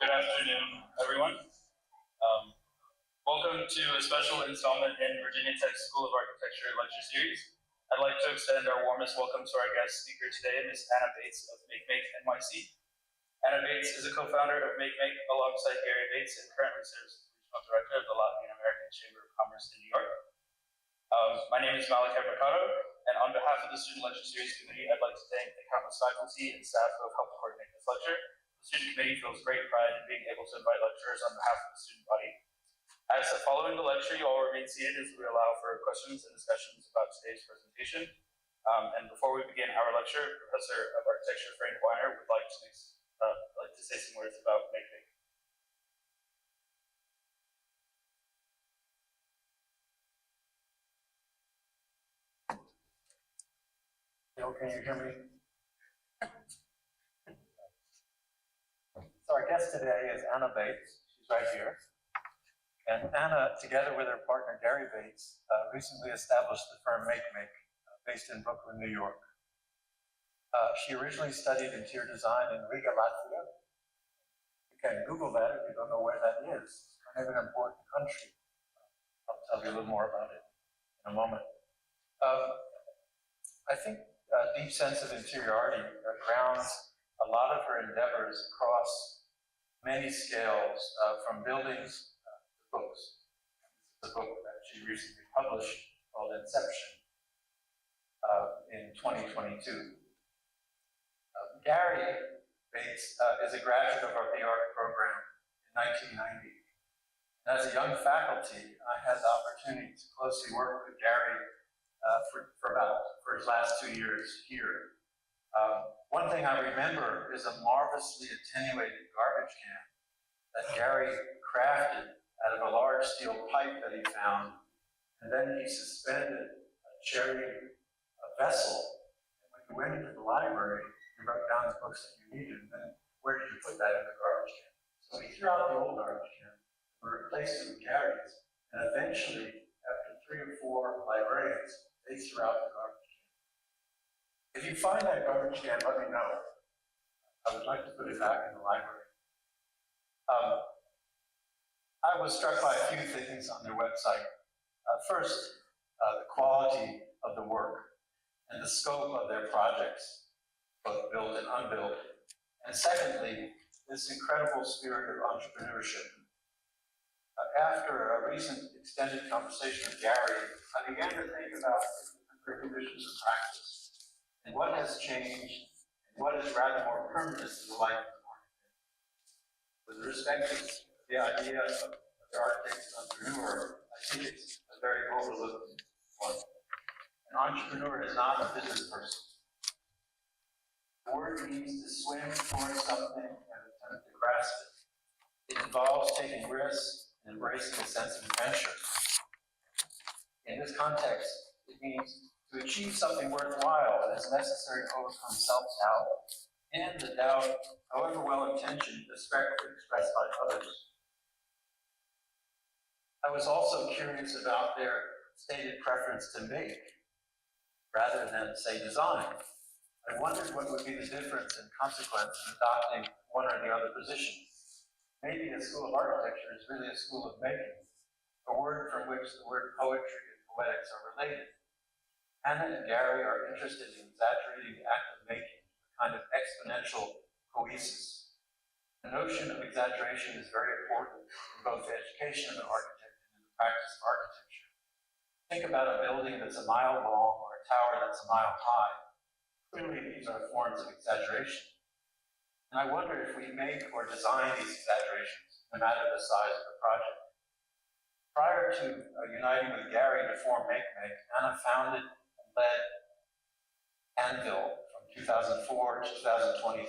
Good afternoon, everyone. Welcome to a special installment in Virginia Tech School of Architecture lecture series. I'd like to extend our warmest welcome to our guest speaker today, Ms. Anna Bates of MakeMake NYC. Anna Bates is a co-founder of MakeMake alongside Gary Bates and currently serves as the regional director of the Latin American Chamber of Commerce in New York. My name is Malachi Mercado, and on behalf of the Student Lecture Series Committee, I'd like to thank the countless faculty and staff who have helped coordinate this lecture. The Student Committee feels great pride in being able to invite lecturers on behalf of the student body. As following the lecture, you all remain seated as we allow for questions and discussions about today's presentation. And before we begin our lecture, Professor of Architecture Frank Weiner would like to say some words about MakeMake. Can you hear me? So our guest today is Anna Bates. She's right here. And Anna, together with her partner Gary Bates, recently established the firm MakeMake, based in Brooklyn, New York. She originally studied interior design in Riga, Latvia. You can Google that if you don't know where that is. It's kind of an important country. I'll tell you a little more about it in a moment. I think a deep sense of interiority grounds a lot of her endeavors across many scales, from buildings to books. This is a book that she recently published called Inception in 2022. Gary Bates is a graduate of our BARC program in 1990. And as a young faculty, I had the opportunity to closely work with Gary for his last 2 years here. One thing I remember is a marvelously attenuated garbage can that Gary crafted out of a large steel pipe that he found, and then he suspended a cherry vessel. And when you went into the library, you wrote down the books that you needed, and then where did you put that in the garbage can? So we threw out the old garbage can, we replaced it with Gary's, and eventually, after 3 or 4 librarians, they threw out the garbage can. If you find that garbage can, let me know. I would like to put it back in the library. I was struck by a few things on their website. First, the quality of the work and the scope of their projects, both built and unbuilt. And secondly, this incredible spirit of entrepreneurship. After a recent extended conversation with Gary, I began to think about the conditions of practice and what has changed and what is rather more permanent in the life of an architect. With respect to the idea of the architect entrepreneur, I think it's a very overlooked one. An entrepreneur is not a business person. The word means to swim towards something and attempt to grasp it. It involves taking risks and embracing a sense of adventure. In this context, it means to achieve something worthwhile, it is necessary to overcome self-doubt and the doubt, however well-intentioned, expressed by others. I was also curious about their stated preference to make, rather than, say, design. I wondered what would be the difference in consequence in adopting one or the other position. Maybe a school of architecture is really a school of making, a word from which the word poetry and poetics are related. Anna and Gary are interested in exaggerating the act of making, a kind of exponential poiesis. The notion of exaggeration is very important in both the education of an architect and in the practice of architecture. Think about a building that's a mile long or a tower that's a mile high. Clearly, these are forms of exaggeration. And I wonder if we make or design these exaggerations, no matter the size of the project. Prior to uniting with Gary to form MakeMake, Anna founded and led Anvil from 2004 to 2023.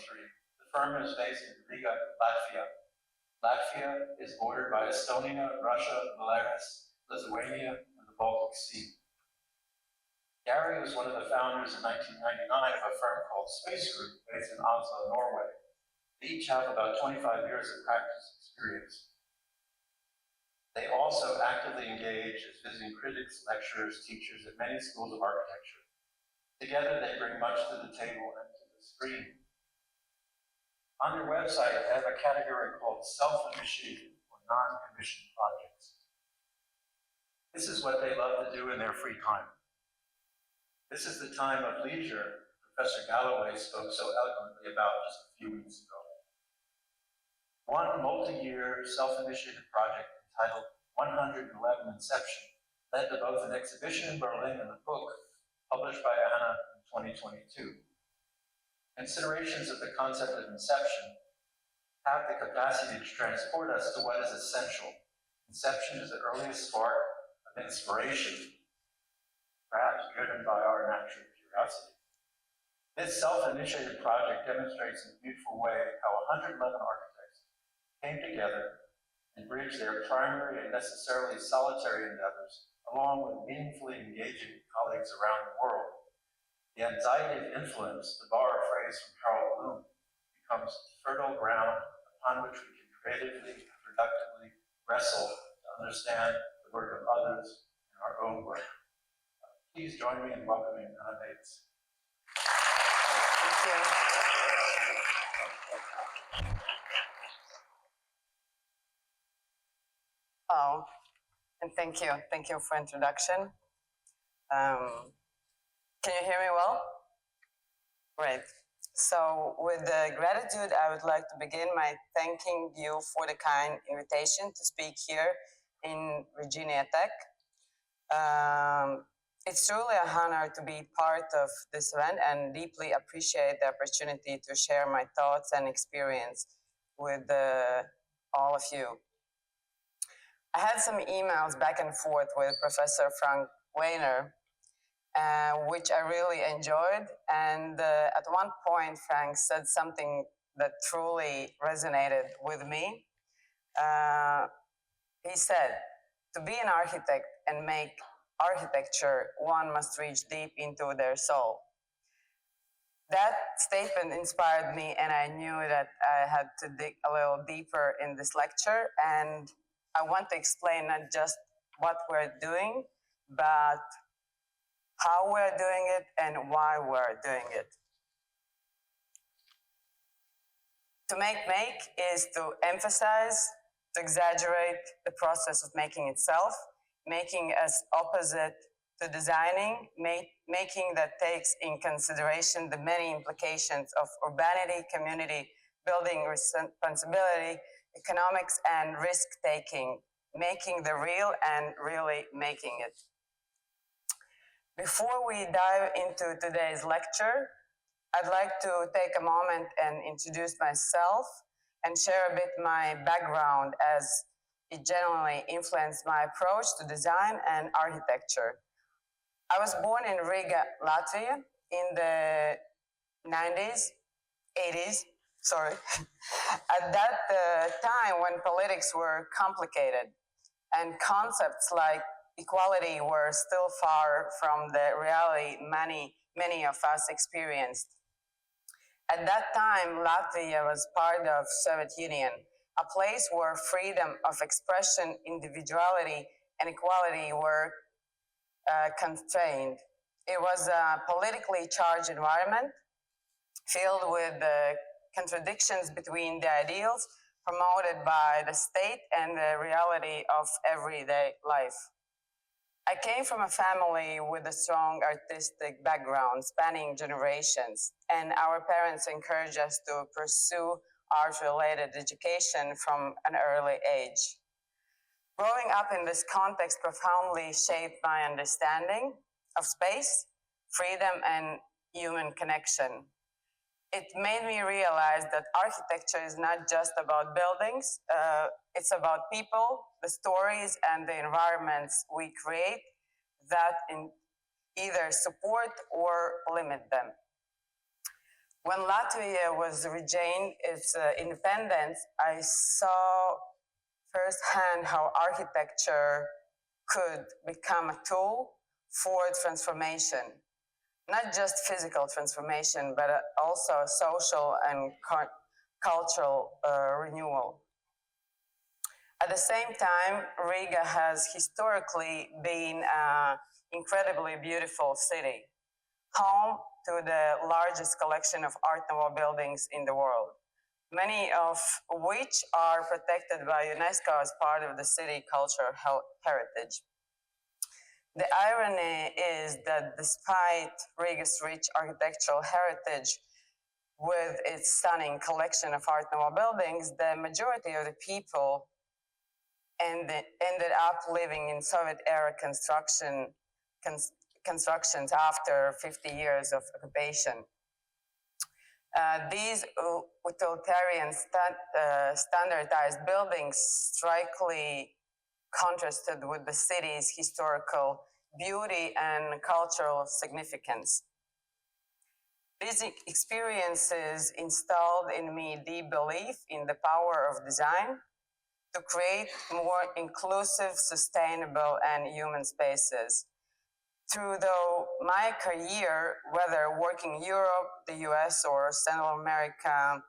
The firm is based in Riga, Latvia. Latvia is bordered by Estonia, Russia, Belarus, Lithuania, and the Baltic Sea. Gary was one of the founders in 1999 of a firm called Space Group, based in Oslo, Norway. They each have about 25 years of practice experience. They also actively engage as visiting critics, lecturers, teachers at many schools of architecture. Together, they bring much to the table and to the screen. On their website, they have a category called self-initiated or non-commissioned projects. This is what they love to do in their free time. This is the time of leisure Professor Galloway spoke so eloquently about just a few weeks ago. One multi-year self-initiated project entitled 111 Inception led to both an exhibition in Berlin and a book published by Anna in 2022. Considerations of the concept of inception have the capacity to transport us to what is essential. Inception is the earliest spark of inspiration, perhaps driven by our natural curiosity. This self-initiated project demonstrates in a beautiful way how 111 architects came together and bridged their primary and necessarily solitary endeavors along with meaningfully engaging colleagues around the world. The anxiety of influence, to borrow a phrase from Harold Bloom, becomes fertile ground upon which we can creatively and productively wrestle to understand the work of others and our own work. Please join me in welcoming Anna Bates. Thank you. Oh, and thank you. Thank you for introduction. Can you hear me well? Great. So with gratitude, I would like to begin by thanking you for the kind invitation to speak here in Virginia Tech. It's truly an honor to be part of this event and deeply appreciate the opportunity to share my thoughts and experience with all of you. I had some emails back and forth with Professor Frank Weiner, which I really enjoyed. And at one point, Frank said something that truly resonated with me. He said, to be an architect and make architecture, one must reach deep into their soul. That statement inspired me, and I knew that I had to dig a little deeper in this lecture. And I want to explain not just what we're doing, but how we're doing it and why we're doing it. To make is to emphasize, to exaggerate the process of making itself, making as opposite to designing, making that takes in consideration the many implications of urbanity, community, building responsibility, economics, and risk-taking, making the real and really making it. Before we dive into today's lecture, I'd like to take a moment and introduce myself and share a bit my background as it generally influenced my approach to design and architecture. I was born in Riga, Latvia in the 80s, sorry. At that time when politics were complicated and concepts like equality were still far from the reality many of us experienced. At that time, Latvia was part of Soviet Union, a place where freedom of expression, individuality, and equality were constrained. It was a politically charged environment filled with contradictions between the ideals promoted by the state and the reality of everyday life. I came from a family with a strong artistic background spanning generations, and our parents encouraged us to pursue art-related education from an early age. Growing up in this context profoundly shaped my understanding of space, freedom, and human connection. It made me realize that architecture is not just about buildings, it's about people, the stories, and the environments we create that either support or limit them. When Latvia was regained its independence, I saw firsthand how architecture could become a tool for transformation. Not just physical transformation, but also social and cultural renewal. At the same time, Riga has historically been an incredibly beautiful city, home to the largest collection of Art Nouveau buildings in the world. many of which are protected by UNESCO as part of the city cultural heritage. The irony is that despite Riga's rich architectural heritage, with its stunning collection of Art Nouveau buildings, the majority of the people ended up living in Soviet-era constructions after 50 years of occupation. These utilitarian standardized buildings strikingly contrasted with the city's historical beauty and cultural significance. These experiences installed in me deep belief in the power of design to create more inclusive, sustainable, and human spaces. Through my career, whether working in Europe, the US, or Central America,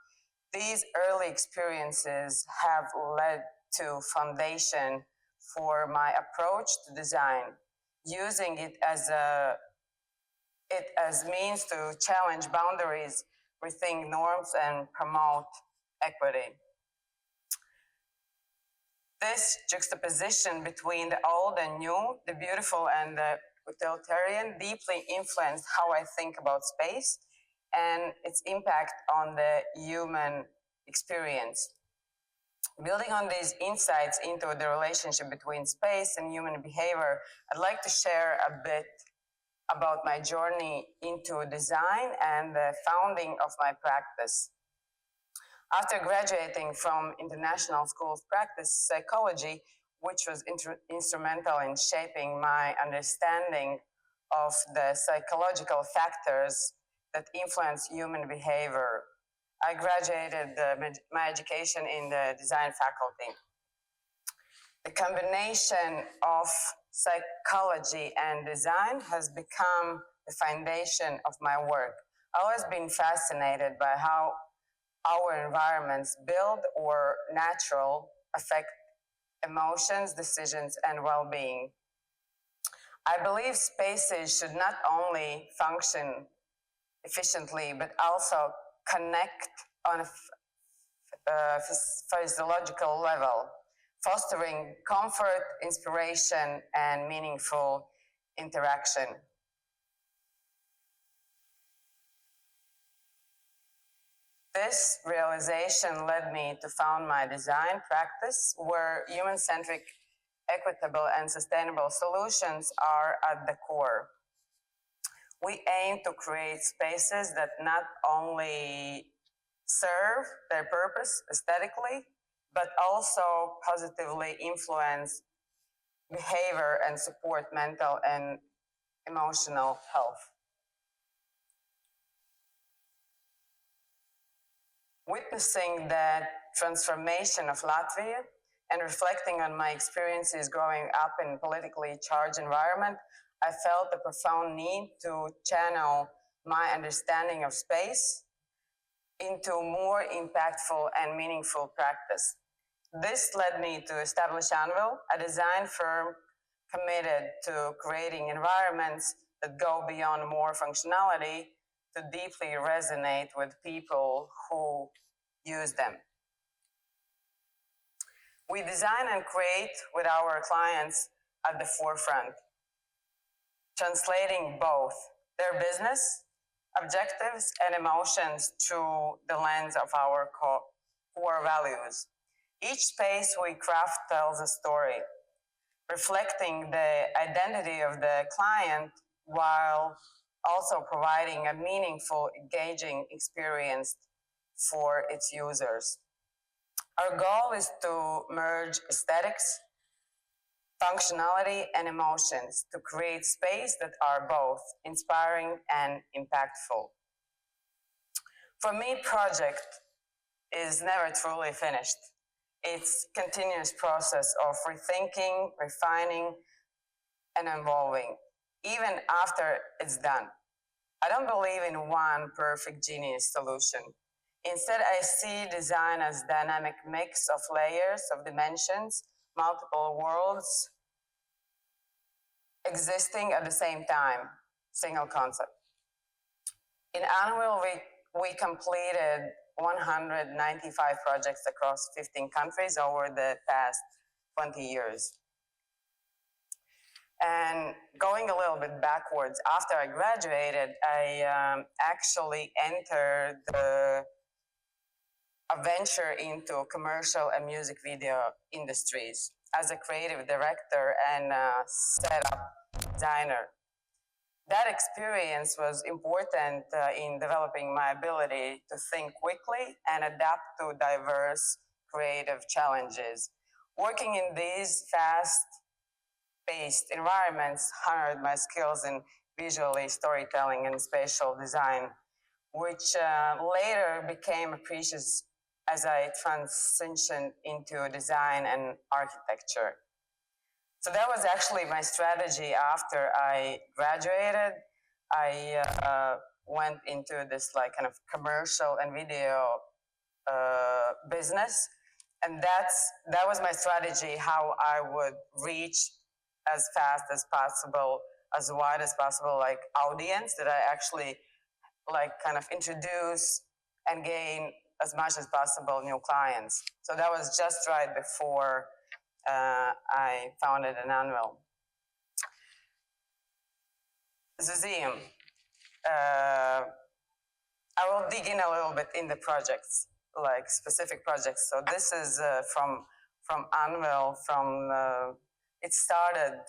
these early experiences have led to foundation for my approach to design, using it as means to challenge boundaries, rethink norms, and promote equity. This juxtaposition between the old and new, the beautiful and the utilitarian, deeply influenced how I think about space and its impact on the human experience. Building on these insights into the relationship between space and human behavior, I'd like to share a bit about my journey into design and the founding of my practice. After graduating from International School of Practice Psychology, which was instrumental in shaping my understanding of the psychological factors that influence human behavior, I graduated my education in the design faculty. The combination of psychology and design has become the foundation of my work. I've always been fascinated by how our environments, build or natural, affect emotions, decisions, and well-being. I believe spaces should not only function efficiently, but also connect on a physiological level, fostering comfort, inspiration, and meaningful interaction. This realization led me to found my design practice, where human-centric, equitable, and sustainable solutions are at the core. We aim to create spaces that not only serve their purpose aesthetically, but also positively influence behavior and support mental and emotional health. Witnessing the transformation of Latvia and reflecting on my experiences growing up in a politically charged environment, I felt a profound need to channel my understanding of space into more impactful and meaningful practice. This led me to establish Anvil, a design firm committed to creating environments that go beyond more functionality to deeply resonate with people who use them. We design and create with our clients at the forefront, translating both their business objectives and emotions through the lens of our core values. Each space we craft tells a story, reflecting the identity of the client while also providing a meaningful, engaging experience for its users. Our goal is to merge aesthetics, functionality, and emotions to create space that are both inspiring and impactful. For me, project is never truly finished. It's a continuous process of rethinking, refining, and evolving, even after it's done. I don't believe in one perfect genius solution. Instead, I see design as a dynamic mix of layers, of dimensions, multiple worlds existing at the same time, single concept. In Anvil, we completed 195 projects across 15 countries over the past 20 years. And going a little bit backwards, after I graduated, I actually entered a venture into commercial and music video industries as a creative director and setup designer. That experience was important in developing my ability to think quickly and adapt to diverse creative challenges. Working in these fast-paced environments honored my skills in visually storytelling and spatial design, which later became precious as I transitioned into design and architecture. So that was actually my strategy after I graduated. I went into this like kind of commercial and video business, and that was my strategy, how I would reach as fast as possible, as wide as possible, like audience that I actually like kind of introduce and gain as much as possible new clients. So that was just right before I founded an Anvil. Museum. I will dig in a little bit in the projects, like specific projects. So this is from Anvil. It started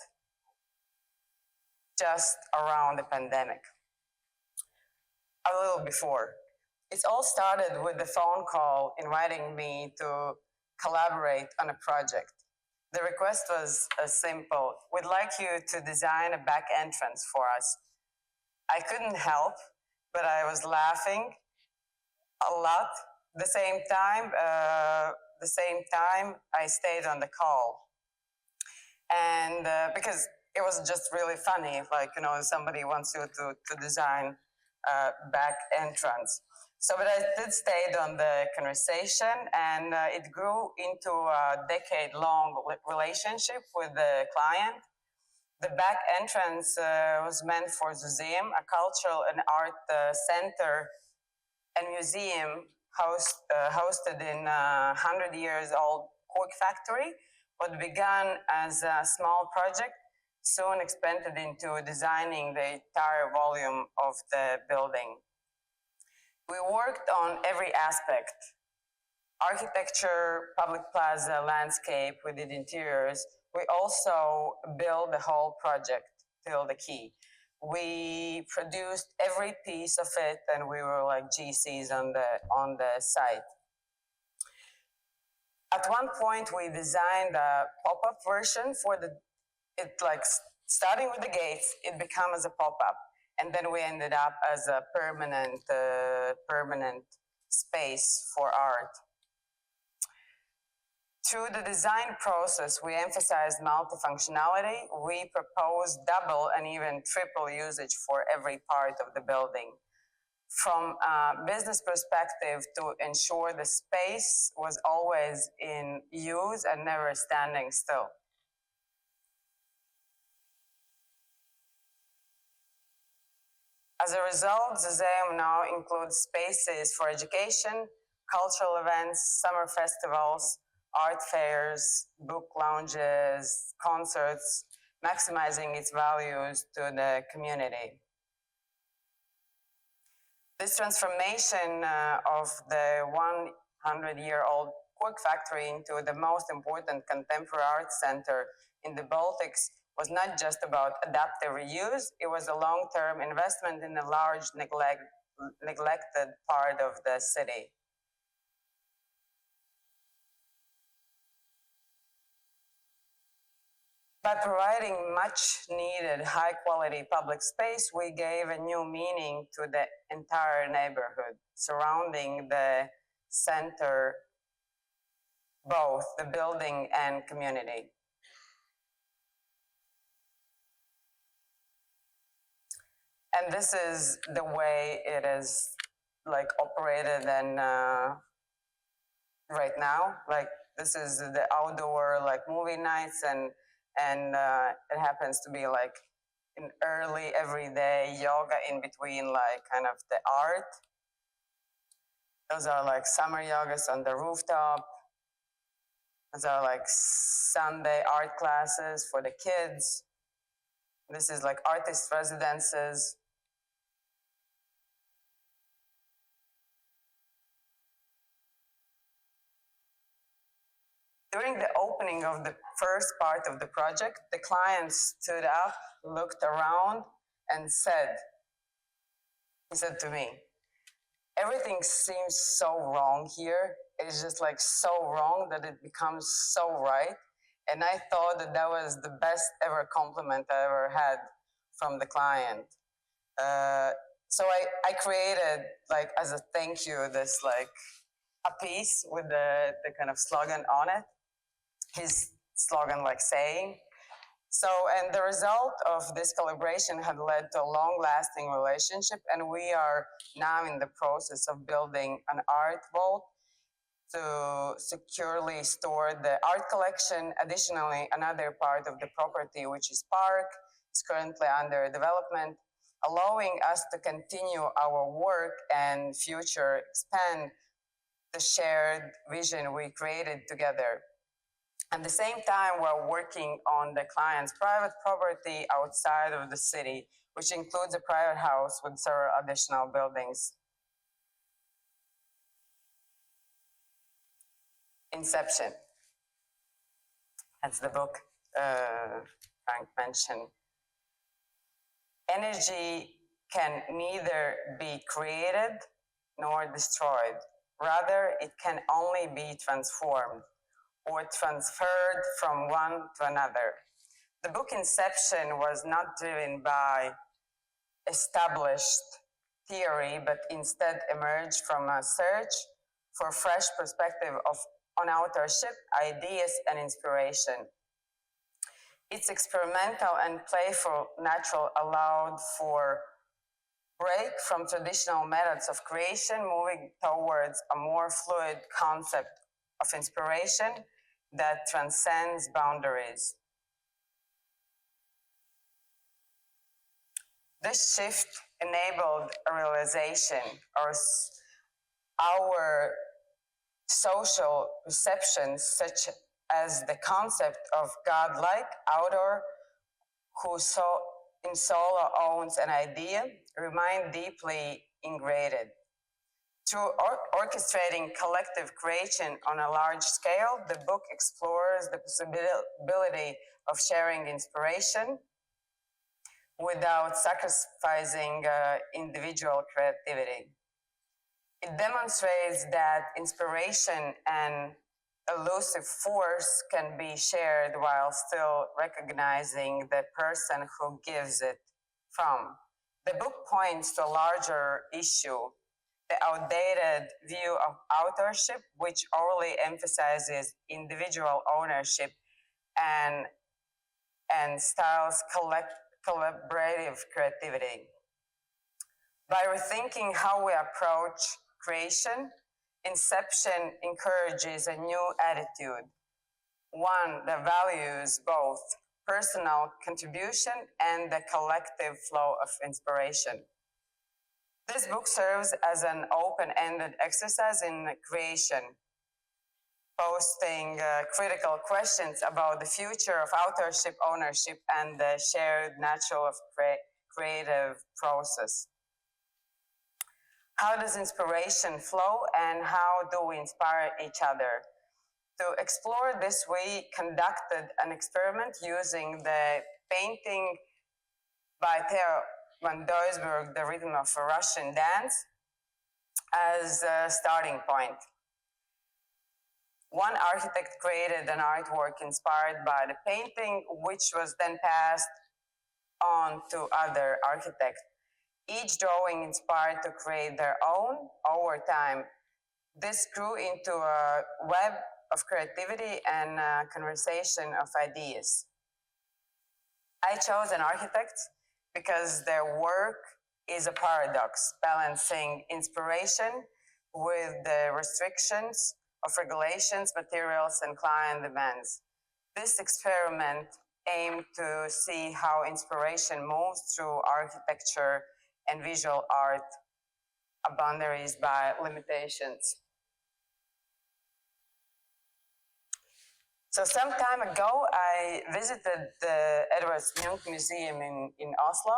just around the pandemic, a little before. It all started with the phone call inviting me to collaborate on a project. The request was simple. We'd like you to design a back entrance for us. I couldn't help, but I was laughing a lot. The same time, I stayed on the call. And because it was just really funny, like, you know, somebody wants you to design a back entrance. So, but I did stay on the conversation, and it grew into a decade-long relationship with the client. The back entrance was meant for museum, a cultural and art center and museum hosted in a 100-year-old cork factory. What began as a small project soon expanded into designing the entire volume of the building. We worked on every aspect: architecture, public plaza, landscape. We did interiors. We also built the whole project till the key. We produced every piece of it, and we were like GCs on the site. At one point, we designed a pop-up version for starting with the gates, it became as a pop-up. And then we ended up as a permanent space for art. Through the design process, we emphasized multifunctionality. We proposed double and even triple usage for every part of the building. From a business perspective, to ensure the space was always in use and never standing still. As a result, the museum now includes spaces for education, cultural events, summer festivals, art fairs, book lounges, concerts, maximizing its values to the community. This transformation of the 100-year-old cork factory into the most important contemporary art center in the Baltics was not just about adaptive reuse, it was a long-term investment in a large neglected part of the city. By providing much needed high quality public space, we gave a new meaning to the entire neighborhood surrounding the center, both the building and community. And this is the way it is like operated and right now. Like this is the outdoor like movie nights, and it happens to be like an early everyday yoga in between like kind of the art. Those are like summer yogas on the rooftop. Those are like Sunday art classes for the kids. This is like artist residences. During the opening of the first part of the project, the client stood up, looked around, and he said to me, everything seems so wrong here. It's just like so wrong that it becomes so right. And I thought that that was the best ever compliment I ever had from the client. So I created, like, as a thank you, this like a piece with the kind of slogan on it. His slogan like saying. So, and the result of this collaboration had led to a long-lasting relationship, and we are now in the process of building an art vault to securely store the art collection. Additionally, another part of the property, which is park, is currently under development, allowing us to continue our work and future expand the shared vision we created together. At the same time, we're working on the client's private property outside of the city, which includes a private house with several additional buildings. Inception. That's the book Frank mentioned. Energy can neither be created nor destroyed. Rather, it can only be transformed or transferred from one to another. The book Inception was not driven by established theory, but instead emerged from a search for fresh perspective on authorship, ideas, and inspiration. Its experimental and playful nature allowed for break from traditional methods of creation, moving towards a more fluid concept of inspiration that transcends boundaries. This shift enabled a realization of our social perceptions, such as the concept of godlike author who in solo owns an idea, remain deeply ingrained. Through orchestrating collective creation on a large scale, the book explores the possibility of sharing inspiration without sacrificing individual creativity. It demonstrates that inspiration and elusive force can be shared while still recognizing the person who gives it from. The book points to a larger issue, the outdated view of authorship, which overly emphasizes individual ownership and styles collaborative creativity. By rethinking how we approach creation, Inception encourages a new attitude, one that values both personal contribution and the collective flow of inspiration. This book serves as an open-ended exercise in creation, posing critical questions about the future of authorship, ownership, and the shared nature of creative process. How does inspiration flow, and how do we inspire each other? To explore this, we conducted an experiment using the painting by Theo van Doesburg, The Rhythm of a Russian Dance, as a starting point. One architect created an artwork inspired by the painting, which was then passed on to other architects. Each drawing inspired to create their own over time. This grew into a web of creativity and a conversation of ideas. I chose an architect because their work is a paradox, balancing inspiration with the restrictions of regulations, materials, and client demands. This experiment aimed to see how inspiration moves through architecture and visual art. boundaries by limitations. So some time ago, I visited the Edvard Munch Museum in Oslo,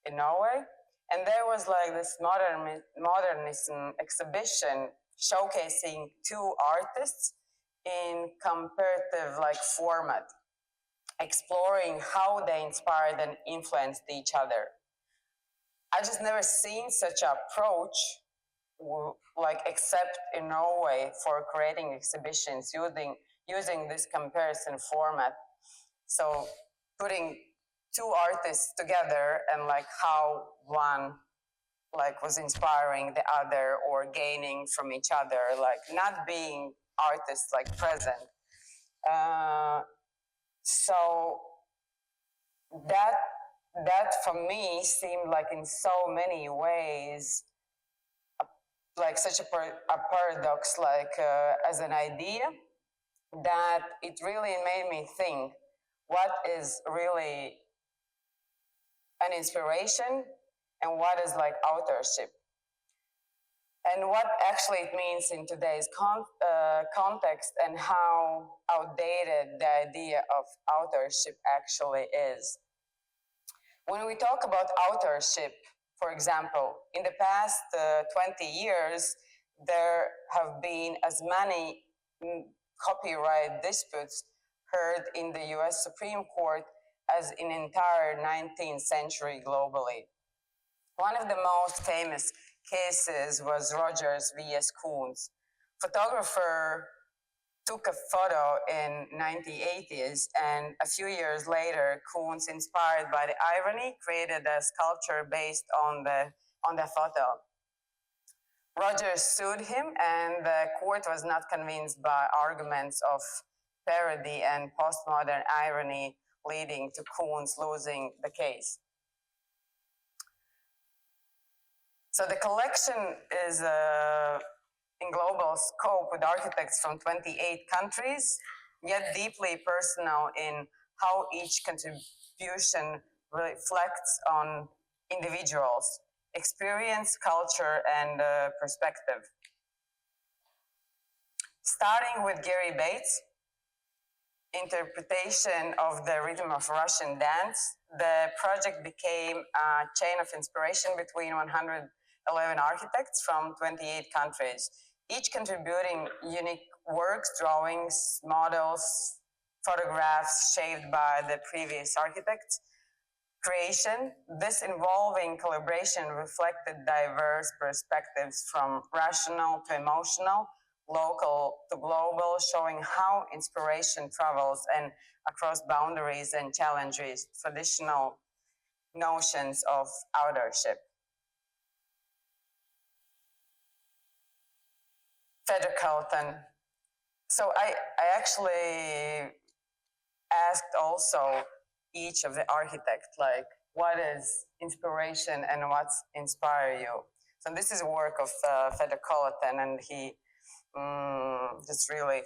in Norway, and there was like this modernism exhibition showcasing two artists in comparative like format, exploring how they inspired and influenced each other. I just never seen such an approach, like except in Norway, for creating exhibitions using this comparison format. So putting two artists together and like how one like was inspiring the other or gaining from each other, like not being artists like present. So that for me seemed like in so many ways like such a paradox, like as an idea, that it really made me think what is really an inspiration and what is like authorship, and what actually it means in today's context, and how outdated the idea of authorship actually is. When we talk about authorship, for example, in the past 20 years, there have been as many copyright disputes heard in the US Supreme Court as in entire 19th century globally. One of the most famous cases was Rogers vs. Coons. Photographer took a photo in 1980s, and a few years later, Coons, inspired by the irony, created a sculpture based on the photo. Rogers sued him, and the court was not convinced by arguments of parody and postmodern irony, leading to Coons losing the case. So the collection is in global scope with architects from 28 countries, yet deeply personal in how each contribution reflects on individuals' experience, culture, and perspective. Starting with Gary Bates' interpretation of the rhythm of Russian dance, the project became a chain of inspiration between 111 architects from 28 countries, each contributing unique works, drawings, models, photographs shaped by the previous architect's creation. This involving collaboration reflected diverse perspectives from rational to emotional, local to global, showing how inspiration travels and across boundaries and challenges traditional notions of authorship. Federkalten. So I actually asked also each of the architects, like, what is inspiration and what's inspire you? So this is a work of Federkalten, and he just really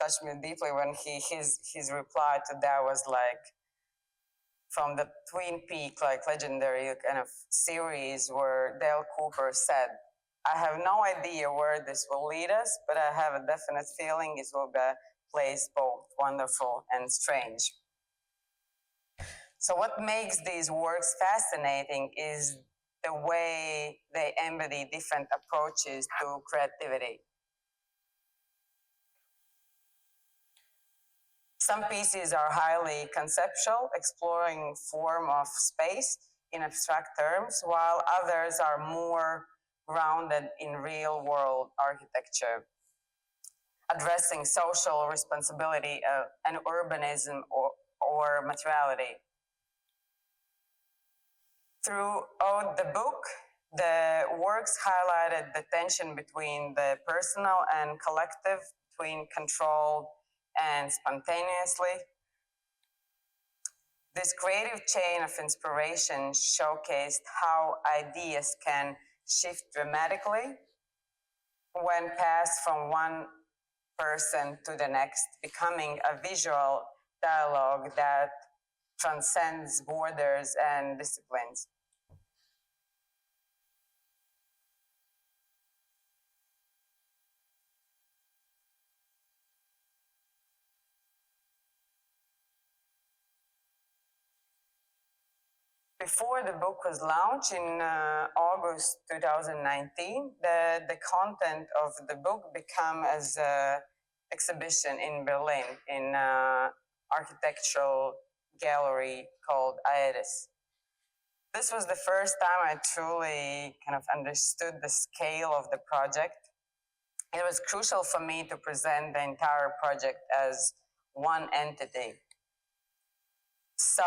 touched me deeply when his reply to that was like, from the Twin Peaks, like legendary kind of series, where Dale Cooper said, "I have no idea where this will lead us, but I have a definite feeling it will be a place both wonderful and strange." So what makes these works fascinating is the way they embody different approaches to creativity. Some pieces are highly conceptual, exploring form of space in abstract terms, while others are more grounded in real-world architecture, addressing social responsibility and urbanism or materiality. Throughout the book, the works highlighted the tension between the personal and collective, between controlled and spontaneously. This creative chain of inspiration showcased how ideas can shift dramatically when passed from one person to the next, becoming a visual dialogue that transcends borders and disciplines. before the book was launched in August 2019, the content of the book became as an exhibition in Berlin in architectural gallery called Aedes. This was the first time I truly kind of understood the scale of the project. It was crucial for me to present the entire project as one entity, so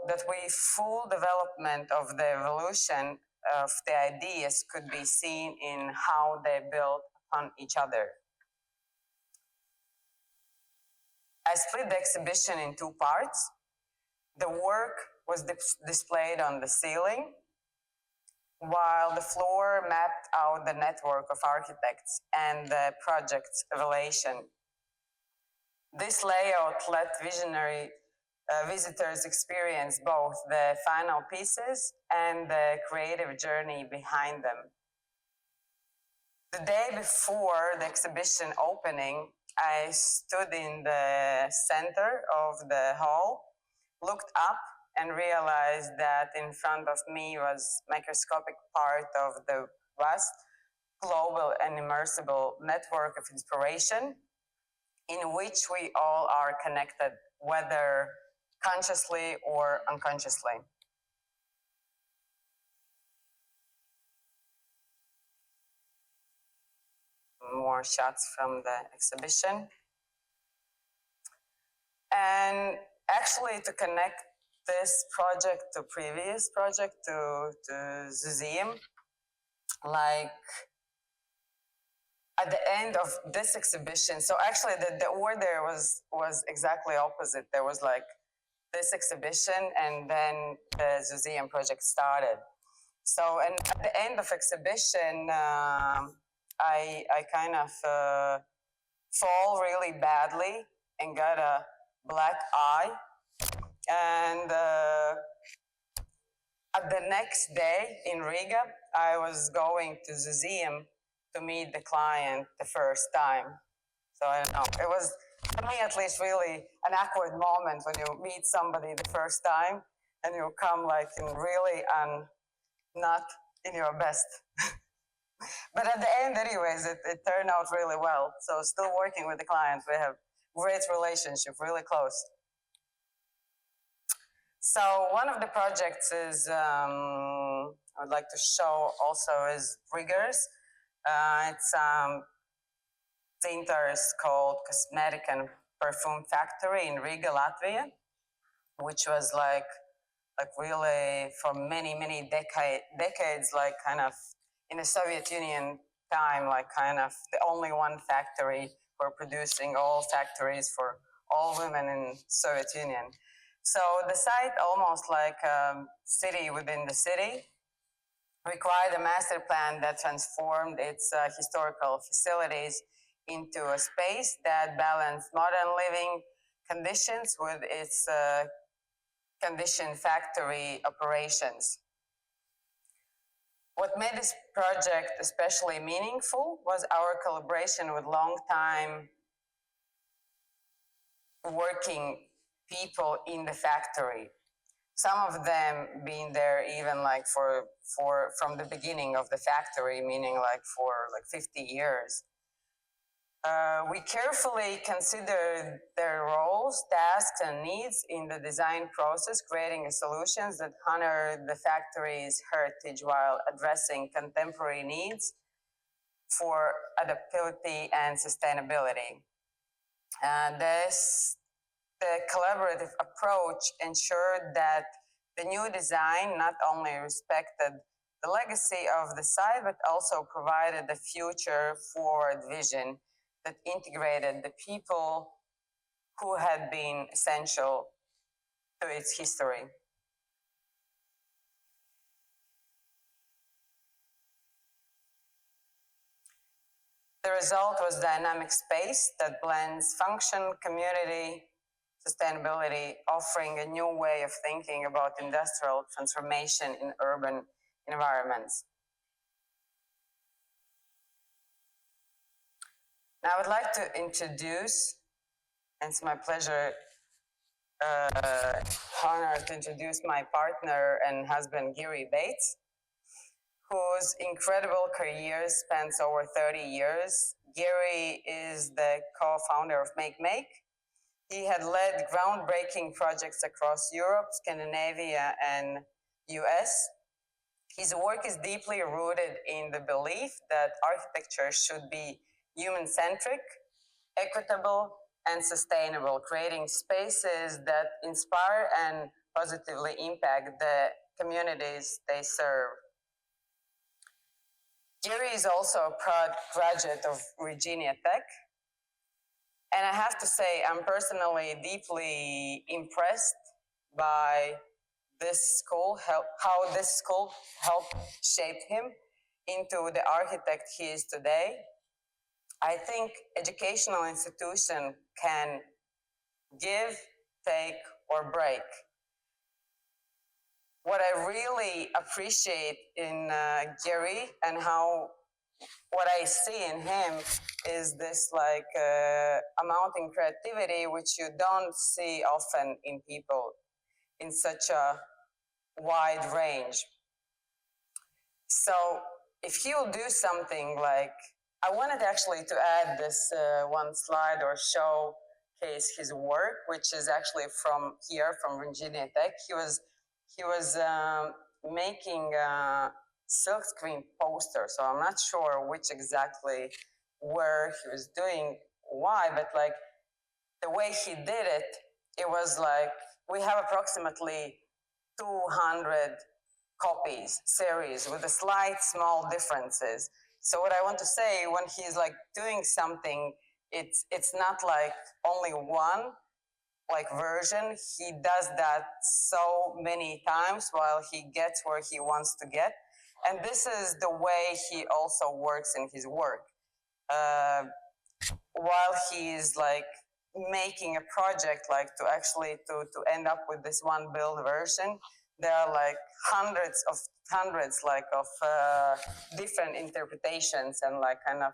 that full development of the evolution of the ideas could be seen in how they built upon each other. I split the exhibition in two parts. The work was displayed on the ceiling, while the floor mapped out the network of architects and the project's evaluation. This layout let visionary visitors experience both the final pieces and the creative journey behind them. The day before the exhibition opening, I stood in the center of the hall, looked up, and realized that in front of me was a microscopic part of the vast, global, and immersible network of inspiration in which we all are connected, whether consciously or unconsciously. More shots from the exhibition. And actually, to connect this project to previous project to museum, like at the end of this exhibition, so actually the order was exactly opposite. There was like this exhibition and then the museum project started. So, and at the end of exhibition, I kind of fall really badly and got a black eye. And at the next day in Riga, I was going to the museum to meet the client the first time. So I don't know, it was, for me at least, really an awkward moment when you meet somebody the first time and you come like in really not in your best. But at the end, anyways, it turned out really well. So still working with the client, we have great relationship, really close. So one of the projects is, I would like to show also is Riggers. It's the entire is called Cosmetic and Perfume Factory in Riga, Latvia, which was like really for many decades, like kind of in the Soviet Union time, like kind of the only one factory for producing all factories for all women in Soviet Union. So the site, almost like a city within the city, required a master plan that transformed its historical facilities into a space that balanced modern living conditions with its conditioned factory operations. What made this project especially meaningful was our collaboration with long-time working people in the factory. Some of them being there even like from the beginning of the factory, meaning like for like 50 years. We carefully considered their roles, tasks, and needs in the design process, creating solutions that honor the factory's heritage while addressing contemporary needs for adaptability and sustainability. The collaborative approach ensured that the new design not only respected the legacy of the site, but also provided a future forward vision that integrated the people who had been essential to its history. The result was a dynamic space that blends function, community, sustainability, offering a new way of thinking about industrial transformation in urban environments. Now I would like to introduce, and it's my pleasure, honor to introduce my partner and husband, Gary Bates, whose incredible career spans over 30 years. Gary is the co-founder of Make. He had led groundbreaking projects across Europe, Scandinavia, and US. His work is deeply rooted in the belief that architecture should be human-centric, equitable, and sustainable, creating spaces that inspire and positively impact the communities they serve. Gary is also a proud graduate of Virginia Tech. And I have to say, I'm personally deeply impressed by this school, how this school helped shape him into the architect he is today. I think educational institution can give, take, or break. What I really appreciate in Gary and what I see in him is this amounting creativity which you don't see often in people in such a wide range. So if he will do something like, I wanted actually to add this one slide or showcase his work, which is actually from Virginia Tech. He was making a silkscreen poster, so I'm not sure which exactly where he was doing why, but like the way he did it, it was like we have approximately 200 copies, series with a slight small differences. So what I want to say, when he's like doing something, it's not like only one version. He does that so many times while he gets where he wants to get. And this is the way he also works in his work. While he's like making a project, like to end up with this one build version, there are like hundreds of different interpretations and like kind of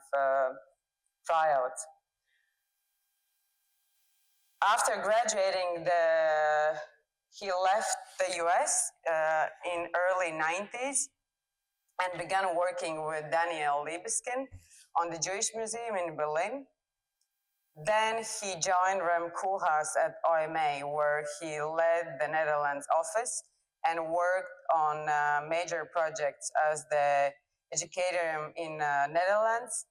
tryouts. After graduating, he left the US in early 90s and began working with Daniel Libeskind on the Jewish Museum in Berlin. Then he joined Rem Koolhaas at OMA, where he led the Netherlands office and worked on major projects as the educator in Netherlands,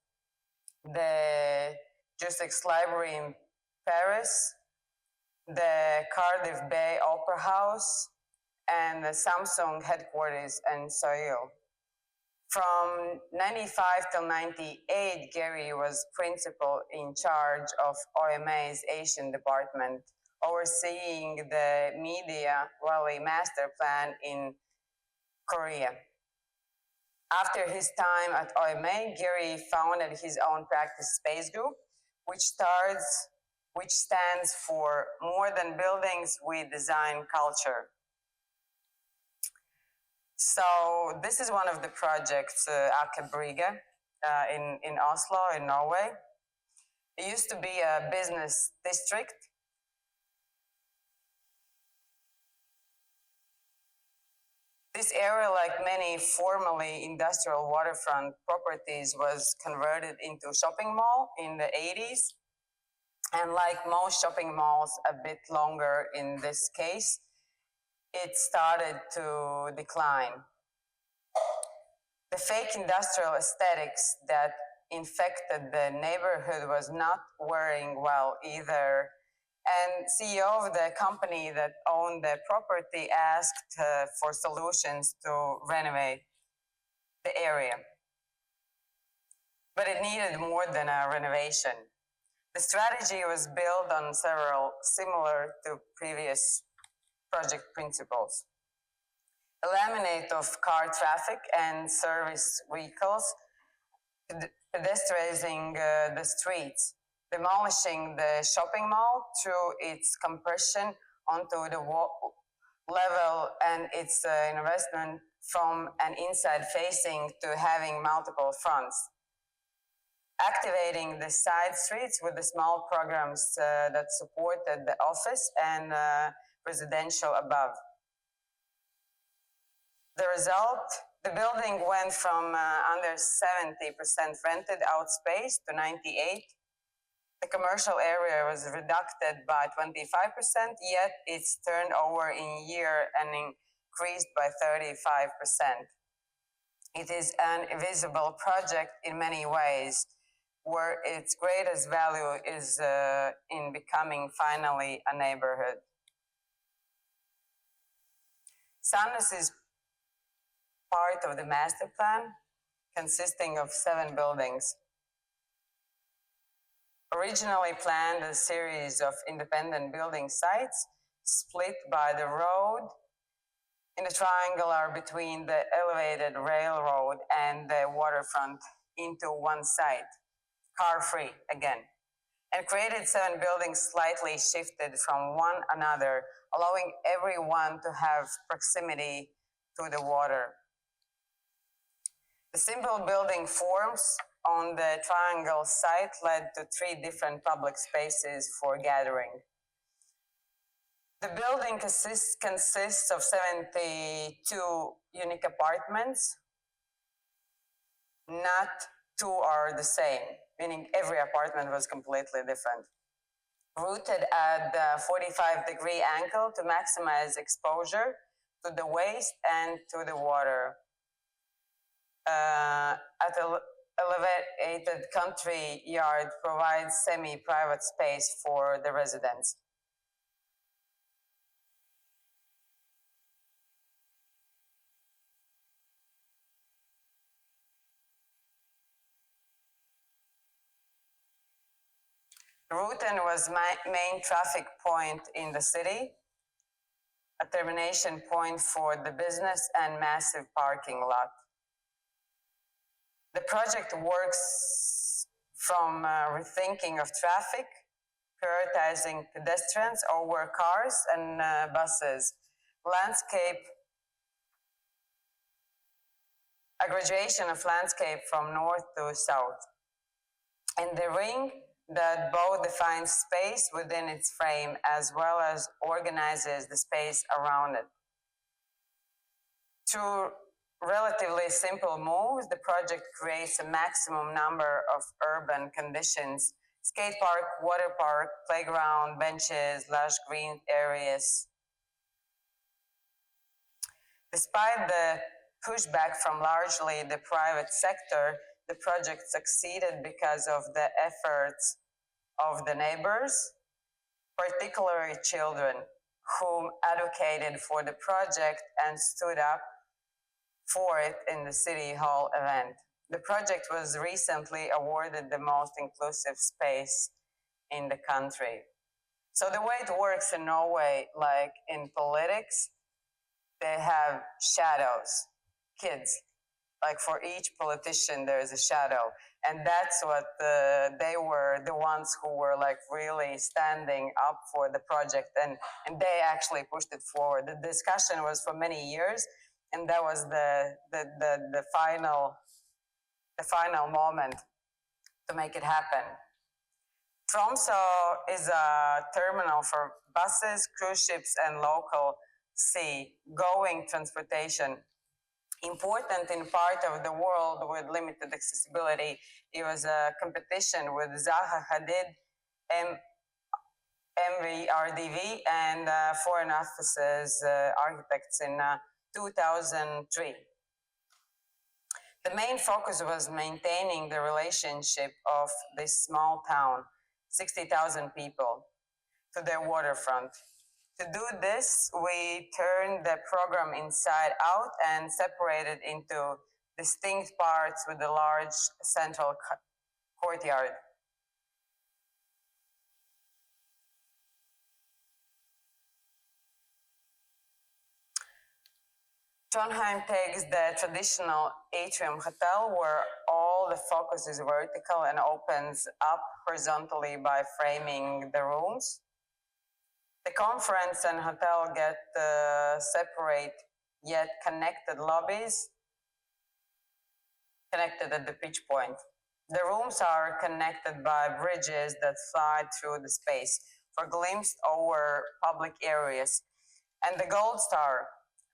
the Justice Library in Paris, the Cardiff Bay Opera House, and the Samsung headquarters in Seoul. From 95 till 98, Gary was principal in charge of OMA's Asian department, overseeing the Media Valley Master Plan in Korea. After his time at OMA, Gary founded his own practice Space Group, which stands for More Than Buildings, We Design Culture. So this is one of the projects, Aker Brygge, in Oslo, in Norway. It used to be a business district. This area, like many formerly industrial waterfront properties, was converted into a shopping mall in the 80s. And like most shopping malls, a bit longer in this case, it started to decline. The fake industrial aesthetics that infected the neighborhood was not wearing well either. And CEO of the company that owned the property asked for solutions to renovate the area. But it needed more than a renovation. The strategy was built on several similar to previous project principles. Eliminate of car traffic and service vehicles, pedestrianising the streets, demolishing the shopping mall through its compression onto the level and its investment from an inside facing to having multiple fronts. Activating the side streets with the small programs that supported the office and residential above. The result, the building went from under 70% rented out space to 98%. The commercial area was reduced by 25%, yet its turnover in year and increased by 35%. It is an invisible project in many ways, where its greatest value is in becoming finally a neighborhood. Sandnes is part of the master plan, consisting of 7 buildings. Originally planned a series of independent building sites split by the road in the triangular between the elevated railroad and the waterfront into one site, car-free again, and created 7 buildings slightly shifted from one another, allowing everyone to have proximity to the water. The simple building forms on the triangle site led to 3 different public spaces for gathering. The building consists of 72 unique apartments. Not 2 are the same, meaning every apartment was completely different. Rooted at the 45-degree angle to maximize exposure to the waste and to the water. At the elevated country yard provides semi-private space for the residents. Routen was main traffic point in the city, a termination point for the business and massive parking lot. The project works from rethinking of traffic, prioritizing pedestrians over cars and buses, landscape, a graduation of landscape from north to south, and the ring that both defines space within its frame as well as organizes the space around it. Through relatively simple moves, the project creates a maximum number of urban conditions: skate park, water park, playground, benches, lush green areas. Despite the pushback from largely the private sector, the project succeeded because of the efforts of the neighbors, particularly children, whom advocated for the project and stood up for it in the City Hall event. The project was recently awarded the most inclusive space in the country. So the way it works in Norway, like in politics, they have shadows, kids. Like for each politician, there is a shadow. And that's what they were the ones who were like really standing up for the project, and they actually pushed it forward. The discussion was for many years, and that was the final moment to make it happen. Tromsø is a terminal for buses, cruise ships, and local sea-going transportation. Important in part of the world with limited accessibility. It was a competition with Zaha Hadid, MVRDV, and Foreign Offices Architects in 2003. The main focus was maintaining the relationship of this small town, 60,000 people, to their waterfront. To do this, we turned the program inside out and separated into distinct parts with a large central courtyard. Trondheim takes the traditional atrium hotel where all the focus is vertical and opens up horizontally by framing the rooms. The conference and hotel get separate yet connected lobbies, connected at the pitch point. The rooms are connected by bridges that fly through the space for glimpse over public areas. And the gold star,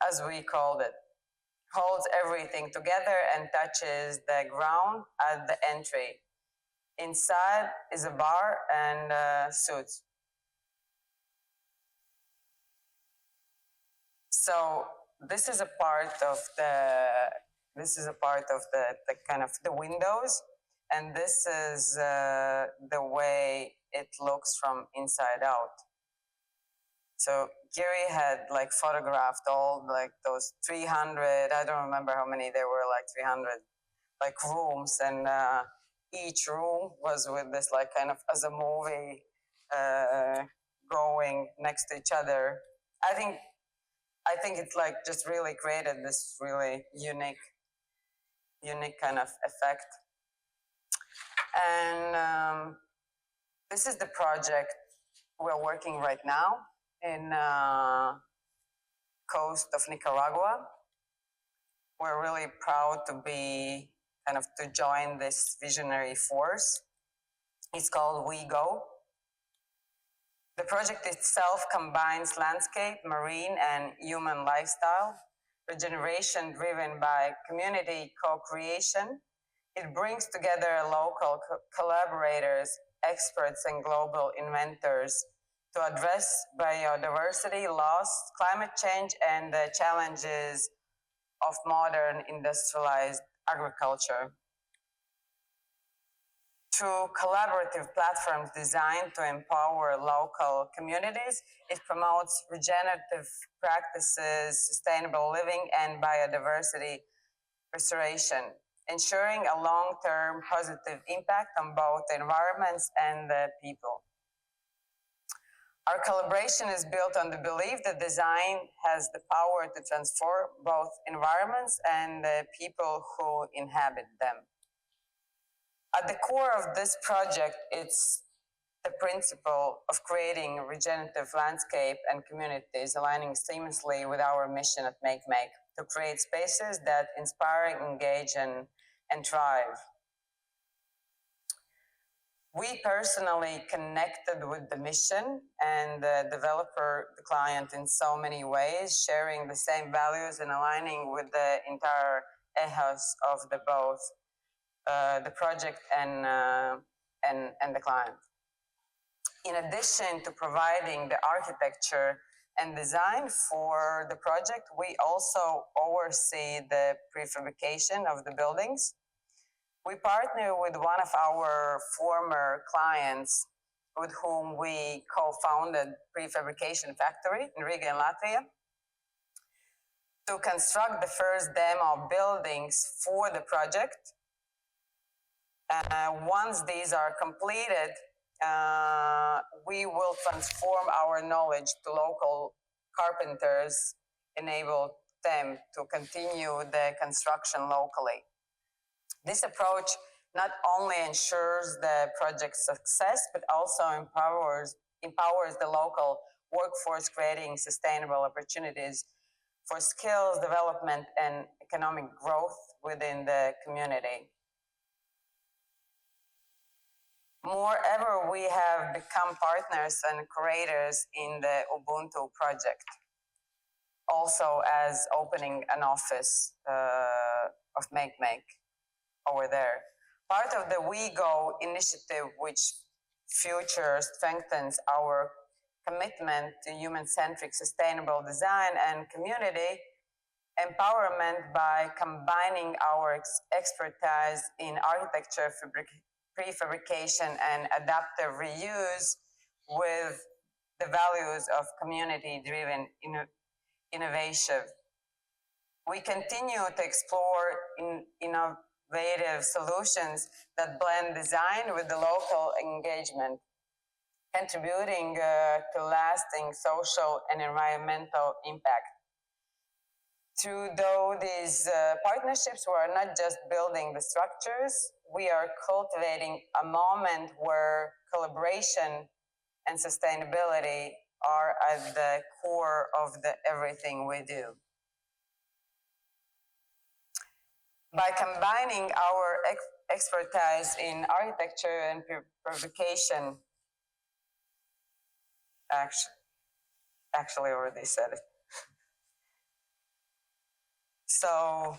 as we called it, holds everything together and touches the ground at the entry. Inside is a bar and suits. So this is a part of the kind of the windows, and this is the way it looks from inside out. So Gary had like photographed all like those 300, I don't remember how many there were, like 300 like rooms, and each room was with this like kind of as a movie going next to each other. I think it's like just really created this really unique kind of effect. And this is the project we're working right now in coast of Nicaragua. We're really proud to be kind of to join this visionary force. It's called We Go. The project itself combines landscape, marine, and human lifestyle, regeneration driven by community co-creation. It brings together local collaborators, experts, and global inventors to address biodiversity loss, climate change, and the challenges of modern industrialized agriculture. Through collaborative platforms designed to empower local communities, it promotes regenerative practices, sustainable living, and biodiversity restoration, ensuring a long-term positive impact on both the environments and the people. Our collaboration is built on the belief that design has the power to transform both environments and the people who inhabit them. At the core of this project, it's the principle of creating a regenerative landscape and communities aligning seamlessly with our mission at MakeMake to create spaces that inspire, engage, and thrive. We personally connected with the mission and the developer, the client, in so many ways, sharing the same values and aligning with the entire ethos of both the project and the client. In addition to providing the architecture and design for the project, we also oversee the prefabrication of the buildings. We partner with one of our former clients with whom we co-founded Prefabrication Factory in Riga in Latvia to construct the first demo buildings for the project. Once these are completed, we will transform our knowledge to local carpenters, enable them to continue the construction locally. This approach not only ensures the project's success, but also empowers the local workforce, creating sustainable opportunities for skills development and economic growth within the community. Moreover, we have become partners and creators in the Ubuntu project, also as opening an office of MakeMake over there. Part of the We Go initiative, which strengthens our commitment to human-centric sustainable design and community empowerment by combining our expertise in architecture, prefabrication, and adaptive reuse with the values of community-driven innovation. We continue to explore innovative solutions that blend design with the local engagement, contributing to lasting social and environmental impact. Through these partnerships, we are not just building the structures, we are cultivating a moment where collaboration and sustainability are at the core of everything we do. By combining our expertise in architecture and prefabrication, actually already said it. So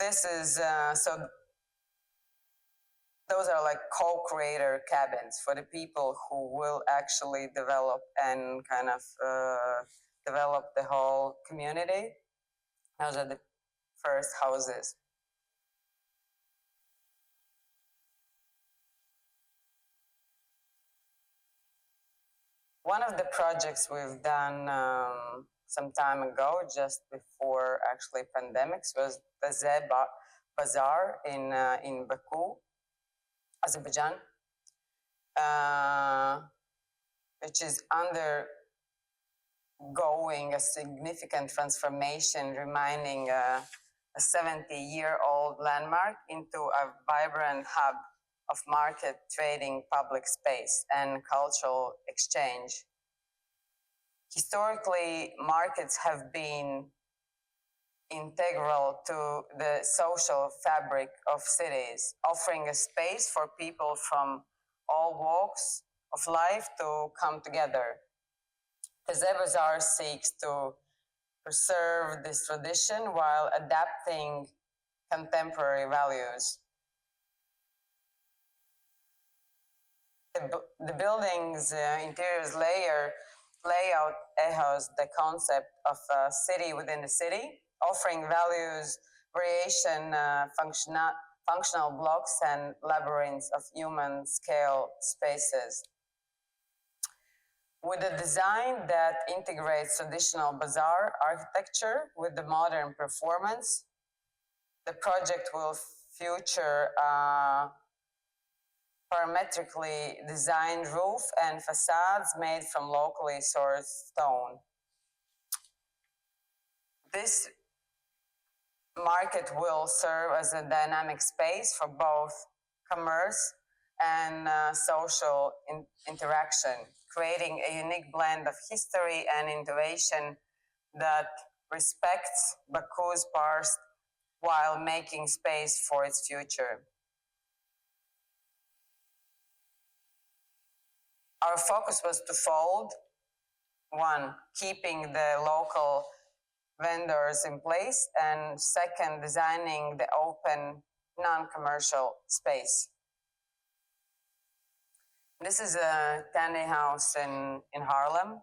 this is, so those are like co-creator cabins for the people who will actually develop and kind of develop the whole community. Those are the first houses. One of the projects we've done some time ago, just before actually pandemics, was the Bazaar in Baku, Azerbaijan, which is undergoing a significant transformation, reminding a 70-year-old landmark into a vibrant hub of market trading, public space, and cultural exchange. Historically, markets have been integral to the social fabric of cities, offering a space for people from all walks of life to come together. The Bazaar seeks to preserve this tradition while adapting contemporary values. The building's interiors layout echoes the concept of a city within the city, offering values, variation, functional blocks, and labyrinths of human scale spaces. With a design that integrates traditional bazaar architecture with the modern performance, the project will feature parametrically designed roof and facades made from locally sourced stone. This market will serve as a dynamic space for both commerce and social interaction, creating a unique blend of history and innovation that respects Baku's past while making space for its future. Our focus was twofold. One, keeping the local vendors in place, and second, designing the open, non-commercial space. This is a tiny house in Haarlem.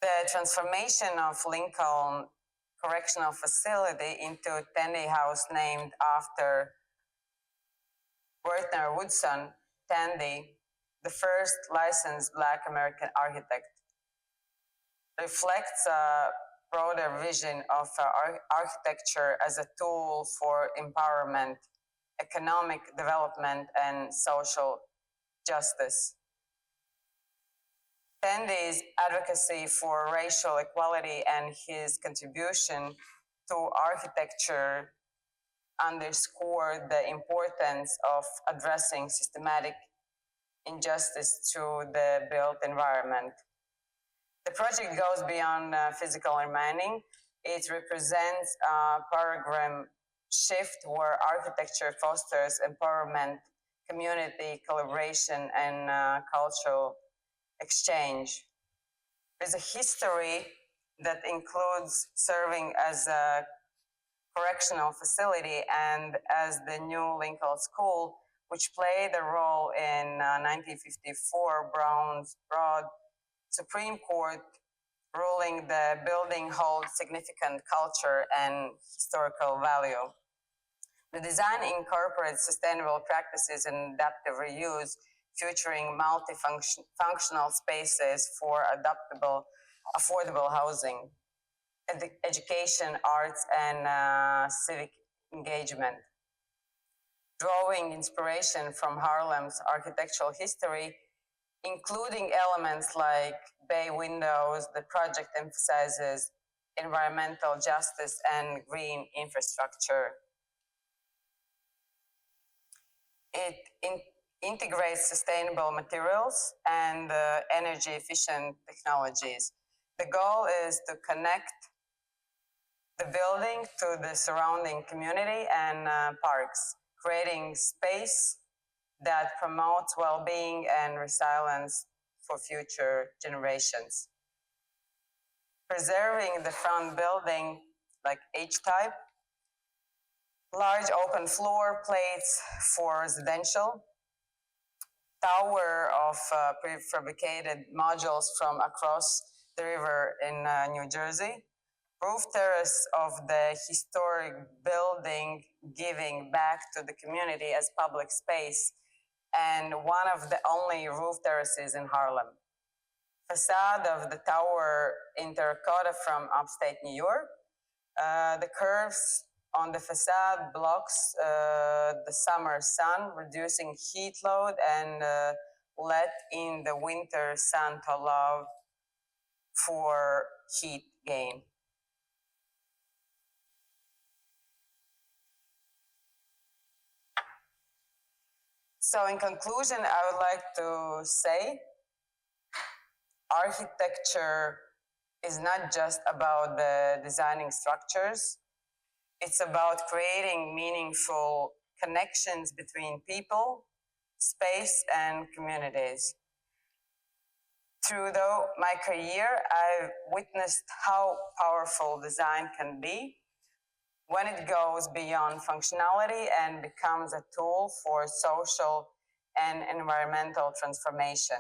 The transformation of Lincoln Correctional Facility into a tiny house named after Werner Woodson Tandy, the first licensed Black American architect, reflects a broader vision of architecture as a tool for empowerment, economic development, and social justice. Tandy's advocacy for racial equality and his contribution to architecture underscored the importance of addressing systematic injustice through the built environment. The project goes beyond physical remaining. It represents a paradigm shift where architecture fosters empowerment, community collaboration, and cultural exchange. There's a history that includes serving as a correctional facility and as the new Lincoln School, which played a role in 1954 Broad Supreme Court ruling the building holds significant culture and historical value. The design incorporates sustainable practices and adaptive reuse, featuring multifunctional spaces for affordable housing, education, arts, and civic engagement. Drawing inspiration from Haarlem's architectural history, including elements like bay windows, the project emphasizes environmental justice and green infrastructure. It integrates sustainable materials and energy efficient technologies. The goal is to connect the building to the surrounding community and parks, creating space that promotes well-being and resilience for future generations. Preserving the front building, like H-type, large open floor plates for residential, tower of prefabricated modules from across the river in New Jersey, roof terrace of the historic building giving back to the community as public space, and one of the only roof terraces in Harlem. Facade of the tower in terracotta from upstate New York. The curves on the facade blocks the summer sun, reducing heat load and let in the winter sun to allow for heat gain. So in conclusion, I would like to say architecture is not just about the designing structures. It's about creating meaningful connections between people, space, and communities. Through my career, I've witnessed how powerful design can be when it goes beyond functionality and becomes a tool for social and environmental transformation.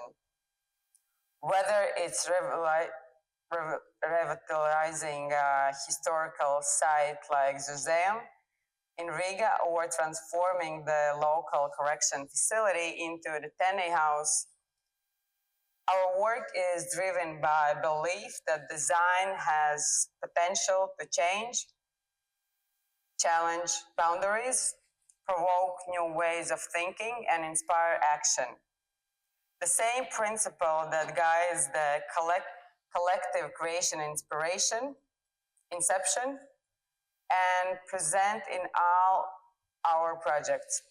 Whether it's revitalizing a historical site like Museum in Riga or transforming the local correction facility into the Tenney House, our work is driven by belief that design has potential to change, challenge boundaries, provoke new ways of thinking, and inspire action. The same principle that guides the collective creation inspiration, Inception, and present in all our projects.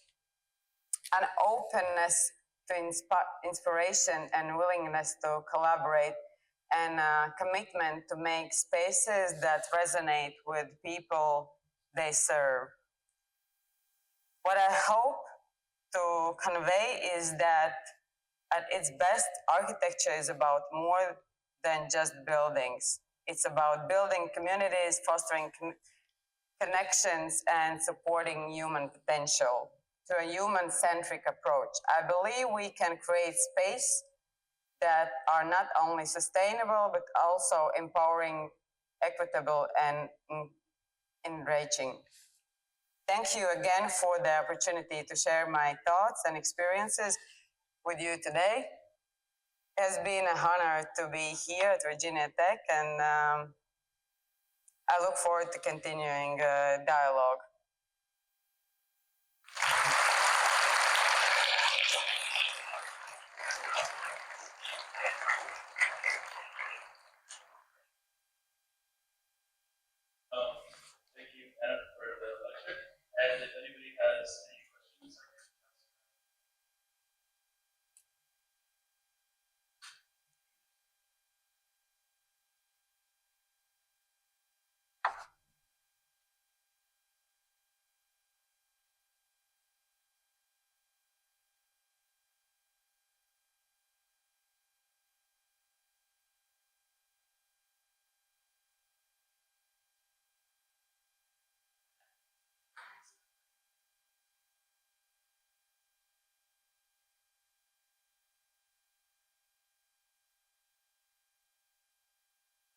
An openness to inspiration and willingness to collaborate, and a commitment to make spaces that resonate with people they serve. What I hope to convey is that at its best, architecture is about more than just buildings. It's about building communities, fostering connections, and supporting human potential through a human-centric approach. I believe we can create space that are not only sustainable, but also empowering, equitable, and enriching. Thank you again for the opportunity to share my thoughts and experiences with you today. It has been an honor to be here at Virginia Tech, and I look forward to continuing dialogue. Thank you, Anna, for the lecture. And if anybody has any questions,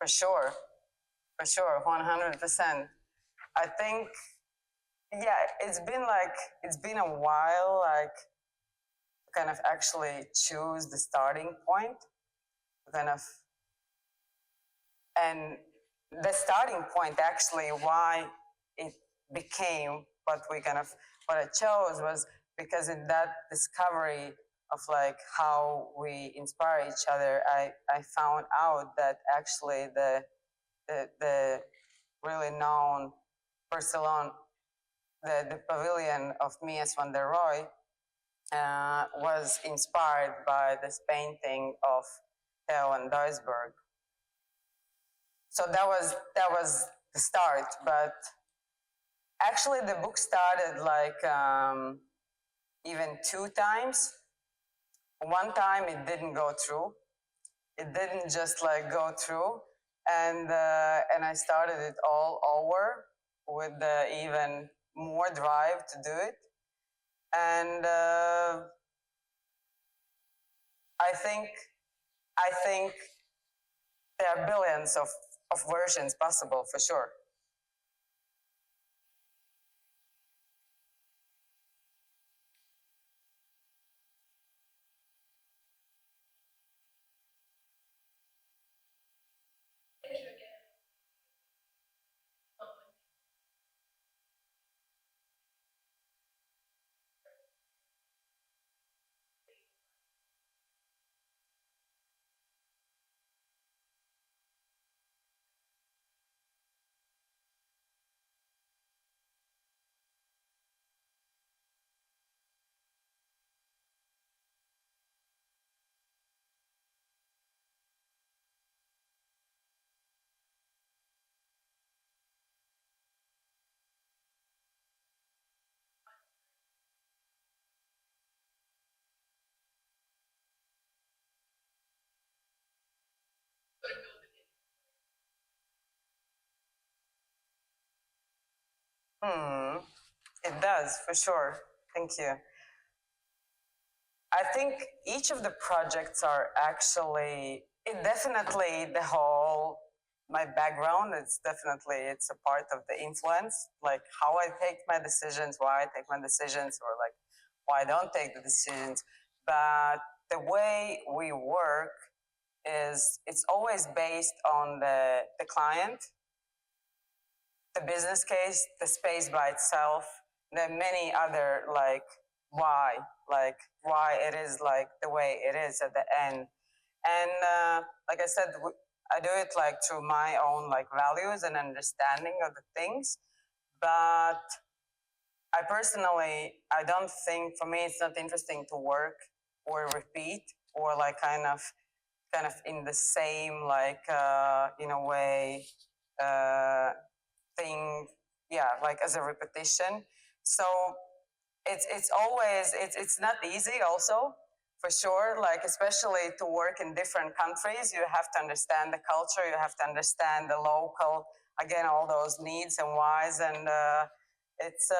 For sure, 100%. I think, yeah, it's been a while, like, to kind of actually choose the starting point, and the starting point actually why it became what I chose was because in that discovery of like how we inspire each other, I found out that actually the really known Barcelona, the pavilion of Mies van der Rohe was inspired by this painting of Theo and Duisburg. So that was the start, but actually the book started like even 2 times. One time it didn't go through. It didn't just like go through, and I started it all over with even more drive to do it. And I think there are billions of versions possible for sure. It does, for sure. Thank you. I think each of the projects are actually, it definitely the whole, my background, it's a part of the influence, like how I take my decisions, why I take my decisions, or like why I don't take the decisions. But the way we work is it's always based on the client, the business case, the space by itself, the many other why, why it is like the way it is at the end. And like I said, I do it like through my own like values and understanding of the things. But I personally, I don't think, for me, it's not interesting to work or repeat or like kind of in the same like in a way thing, yeah, like as a repetition. So it's always it's not easy also, for sure, like especially to work in different countries. You have to understand the culture, you have to understand the local, again, all those needs and whys. And it's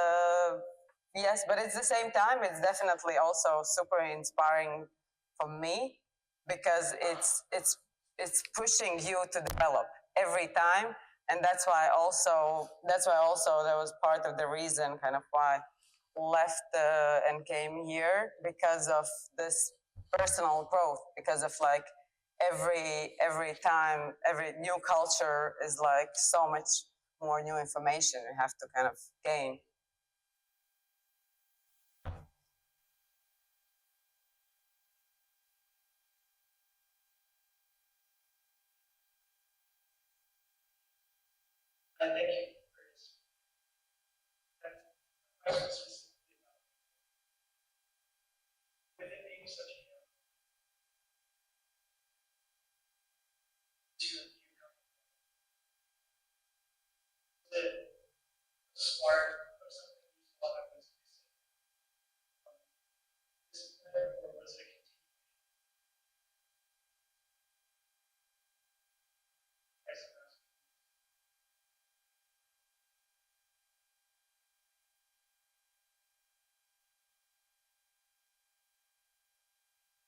yes, but at the same time it's definitely also super inspiring for me, because it's pushing you to develop every time. And that's why also that was part of the reason kind of why I left and came here, because of this personal growth, because of like every time, every new culture is like so much more new information you have to kind of gain. Thank you. Within the Inception, the spark of something you thought I was missing. Or was it a continuation?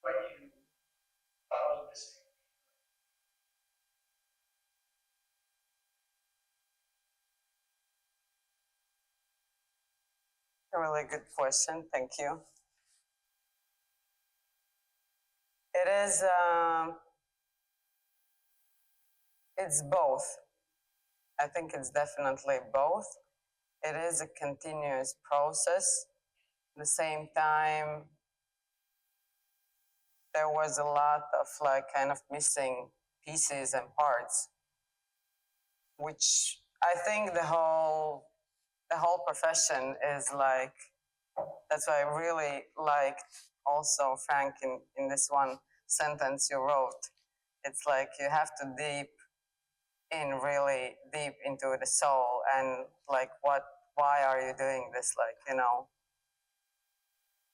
What you thought was missing. A really good question, thank you. It is it's both. I think it's definitely both. It is a continuous process. At the same time, there was a lot of like kind of missing pieces and parts, which I think the whole profession is like, that's why I really liked also, Frank, in this one sentence you wrote. It's like you have to really deep into the soul, and like why are you doing this, like, you know.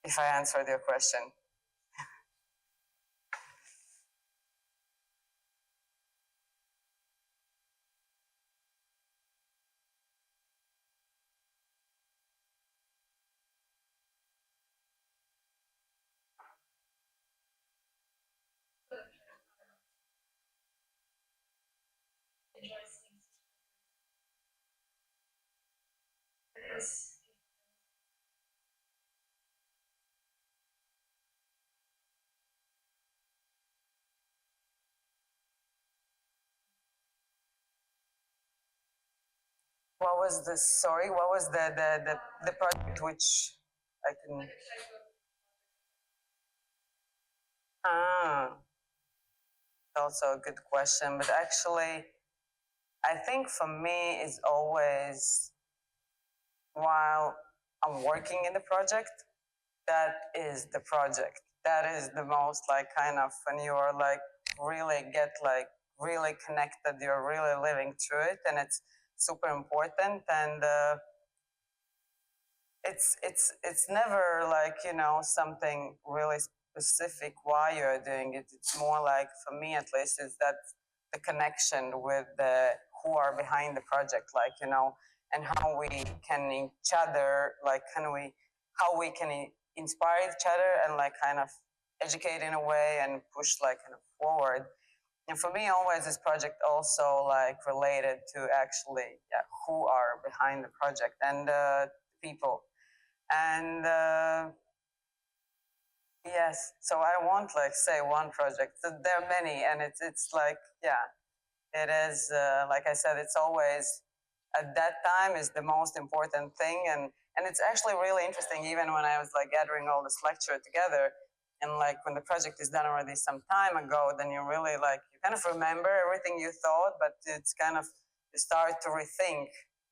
if I answered your question. What was the, sorry, what was the project which I can, also a good question, but actually, I think for me is always while I'm working in the project, that is the project. That is the most like kind of when you are like really get like really connected, you're really living through it, and it's super important. And it's never like, you know, something really specific why you're doing it. It's more like, for me at least, is that the connection with the who are behind the project, like, you know, and how we can each other, like, can we, how we can inspire each other and like kind of educate in a way and push like kind of forward. And for me, always this project also like related to actually, yeah, who are behind the project and people. And yes, so I won't like say one project. There are many, and it's like, yeah, it is like I said, it's always at that time is the most important thing. And it's actually really interesting, even when I was like gathering all this lecture together, and like when the project is done already some time ago, then you really like, you kind of remember everything you thought, but it's kind of, you start to rethink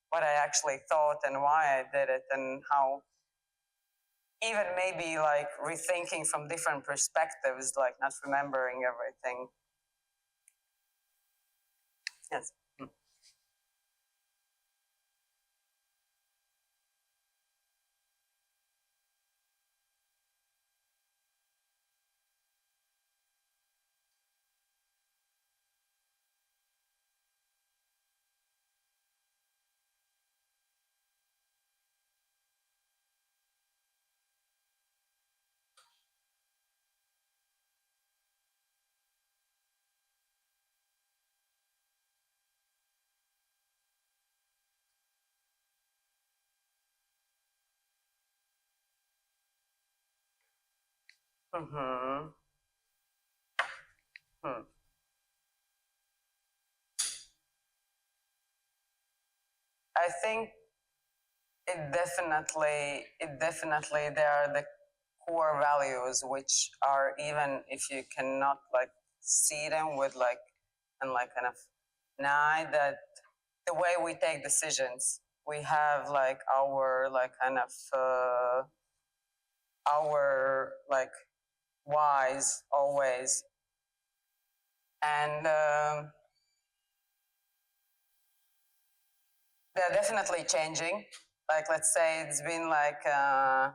what I actually thought and why I did it, and how even maybe like rethinking from different perspectives, like not remembering everything. Yes. Mm-hmm. Hmm. I think it definitely there are the core values which are, even if you cannot like see them with like, and like kind of now that the way we take decisions, we have like our like kind of our like whys always. And they're definitely changing. Like, let's say it's been like a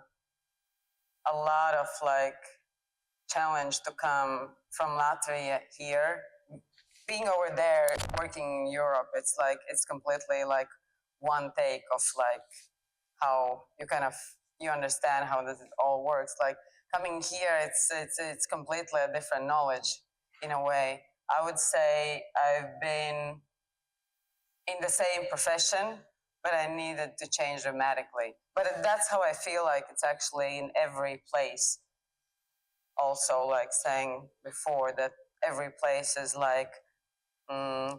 lot of like challenge to come from Latvia here. Being over there, working in Europe, it's like, it's completely like one take of like how you kind of, you understand how this all works. Like coming here, it's completely a different knowledge in a way. I would say I've been in the same profession, but I needed to change dramatically. But that's how I feel like it's actually in every place. Also, like saying before, that every place is like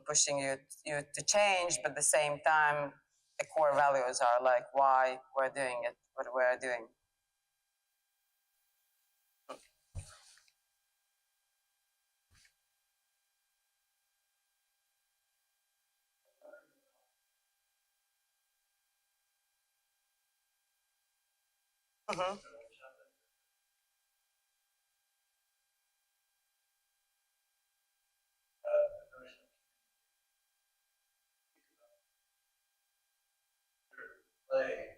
pushing you to change, but at the same time, the core values are like why we're doing it, what we're doing. Mm-hmm. Play,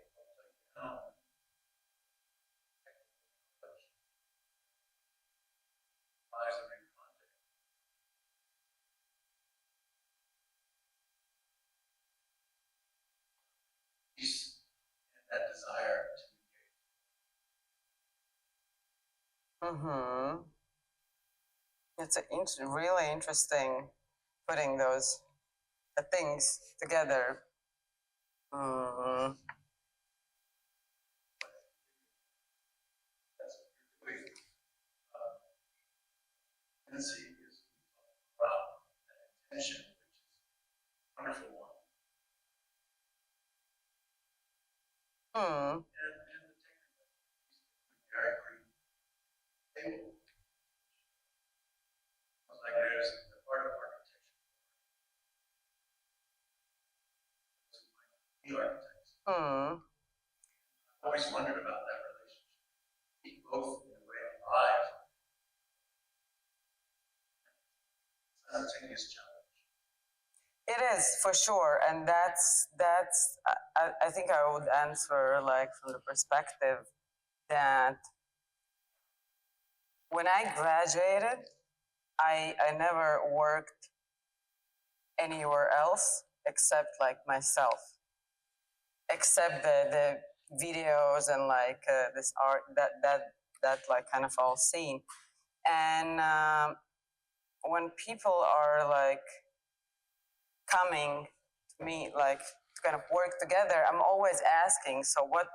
desire to Mm-hmm. It's really interesting putting those things together. Mm-hmm. Nancy is about an intention, which is a wonderful one. Hmm. And the technical, I agree. Table. Like there's a part of architecture. The architects. Hmm. I've always wondered about that relationship. Keep both in a way alive. It's an arduous challenge. It is for sure, and that's. I think I would answer like from the perspective that when I graduated, I never worked anywhere else except like myself, except the videos and like this art that like kind of all seen. And when people are like coming to me like to kind of work together, I'm always asking, so what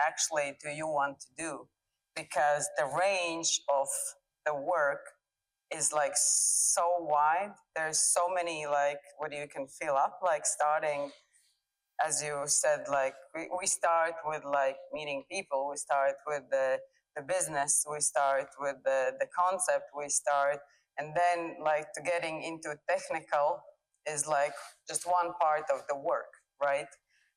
actually do you want to do? Because the range of the work is like so wide. There's so many like what you can fill up, like starting as you said, like we start with like meeting people, we start with the business, we start with the concept, we start, and then like to getting into technical is like just one part of the work, right?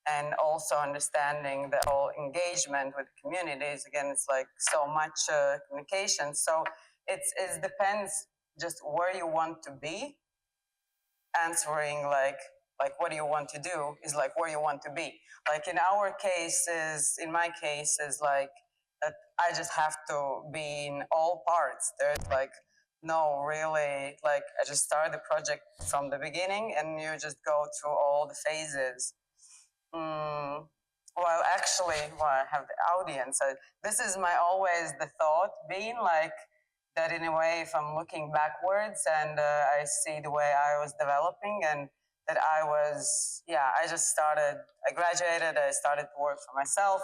And also understanding the whole engagement with communities. Again, it's like so much communication. So it depends just where you want to be, answering like what do you want to do is like where you want to be. Like in our cases, in my case, is like that I just have to be in all parts. There's like no really like I just start the project from the beginning and you just go through all the phases. Well, actually, well, I have the audience. This is my always the thought being like that in a way, if I'm looking backwards and I see the way I was developing and that I was, yeah, I graduated, I started to work for myself.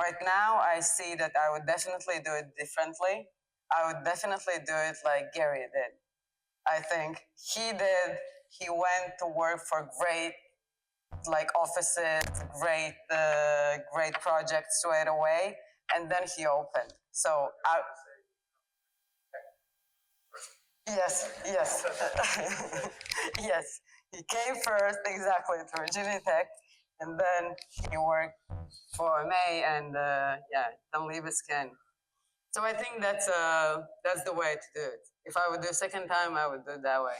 Right now, I see that I would definitely do it differently. I would definitely do it like Gary did. I think he went to work for great like offices, great projects straight away, and then he opened. So yes, yes. He came first, exactly, to Virginia Tech, and then he worked for May, and yeah, don't leave his skin. So I think that's the way to do it. If I would do a second time, I would do it that way.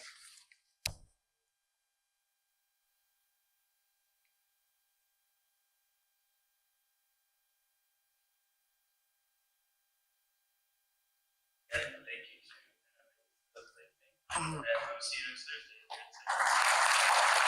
And thank you to and we'll see you next Thursday.